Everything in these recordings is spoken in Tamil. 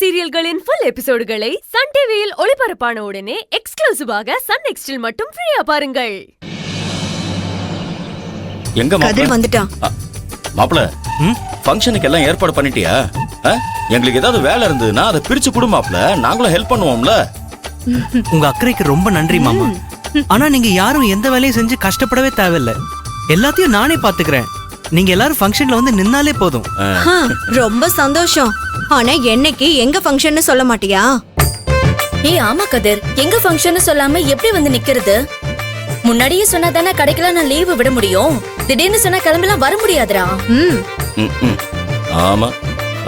சீரியல்களின் ஃபுல் எபிசோடுகளை சன் டிவியில் ஒளிபரப்பான உடனே எக்ஸ்க்ளூசிவாக சன் நெக்ஸ்டில் மட்டும் ஃப்ரீயா பாருங்கள். எங்க கதிர் வந்துட்டான். மாப்ள, ஃபங்க்ஷனுக்கு எல்லாம் ஏற்பாடு பண்ணிட்டியா? எங்களுக்கு ஏதாவது வேலை இருந்ததுன்னா அதை பிரிச்சு கொடு மாப்ள, நாங்களும் ஹெல்ப் பண்ணுவோம்ல. உங்க அக்கறைக்கு ரொம்ப நன்றி மாமா. ஆனா நீங்க யாரும் எந்த வேலையும் செஞ்சு கஷ்டப்படவே தேவையில்லை. எல்லாத்தையும் நானே பாத்துக்கிறேன். நீங்க எல்லாரும் ஃபங்க்ஷன்ல வந்து நின்னாலே போதும். ரொம்ப சந்தோஷம். ஆனா என்னைக்கு எங்க ஃபங்க்ஷன்னு சொல்ல மாட்டியா? ஏய் ஆமா கதிர், எங்க ஃபங்க்ஷன் சொல்லாம எப்படி வந்து நிக்கிறது? முன்னாடியே சொன்னா தானே கடைக்கெல்லாம் நான் லீவு விட முடியும். திடீர்னு சொன்னா கிளம்பலாம் வர முடியாதுடா. ஆமா,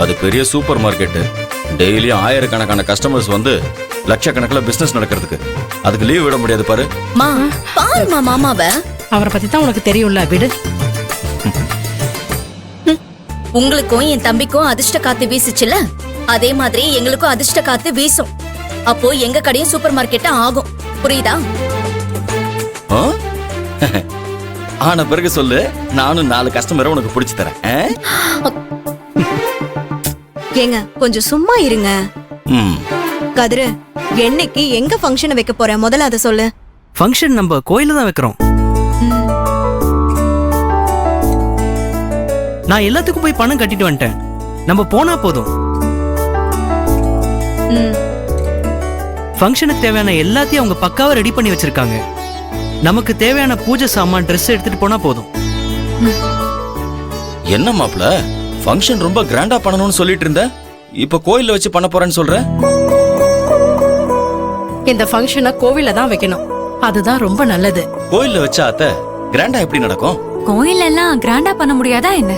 அது பெரிய சூப்பர் மார்க்கெட். டெய்லியும் ஆயிரக்கணக்கான கஸ்டமர்ஸ் வந்து லட்சக்கணக்கில் பிசினஸ் நடக்கிறதுக்கு அதுக்கு லீவ் விட முடியாது பாரு. பாருமா மாமாவ. அவரை பத்தி தான் உனக்கு தெரியும்ல, விடு. உங்களுக்கும் என் தம்பிக்கும் அதிர்ஷ்ட காத்து வீசுச்சுல, அதே மாதிரி எங்களுக்கும் அதிர்ஷ்ட காத்து வீசும். அப்போ எங்க கடையும் சூப்பர் மார்க்கெட்டா ஆகும். புரியுதா? ஆன பிறகு சொல்லு, நானும் 4 கஸ்டமரை உனக்கு பிடிச்சு தரேன். ஏங்க கொஞ்சம் சும்மா இருங்க. கதிரு, என்னைக்கு எங்க ஃபங்க்ஷன் வைக்க போற? முதல்ல அதை சொல்லு. ஃபங்க்ஷன் நம்ம கோயில தான் வைக்கிறோம். நான் எல்லாத்துக்கும் போய் பணம் கட்டிட்டு வந்துட்டேன். நம்ம போனா போதும். ஃபங்க்ஷனுக்கு தேவையான எல்லாத்தையும் அவங்க பக்காவா ரெடி பண்ணி வச்சிருக்காங்க. நமக்கு தேவையான பூஜை சாமான், ட்ரெஸ் எடுத்துட்டு போனா போதும். என்ன மாப்ள, ஃபங்க்ஷன் ரொம்ப கிராண்டா பண்ணணும்னு சொல்லிட்டு இருந்த, இப்ப கோயில்ல வச்சு பண்ண போறேன்னு சொல்ற? இந்த ஃபங்க்ஷனை கோவில்ல தான் வைக்கணும். அதுதான் ரொம்ப நல்லது. கோயில்ல வச்சா அத்தை கிராண்டா எப்படி நடக்கும்? கோயில் எல்லாம் கிராண்டா பண்ண முடியாதா என்ன?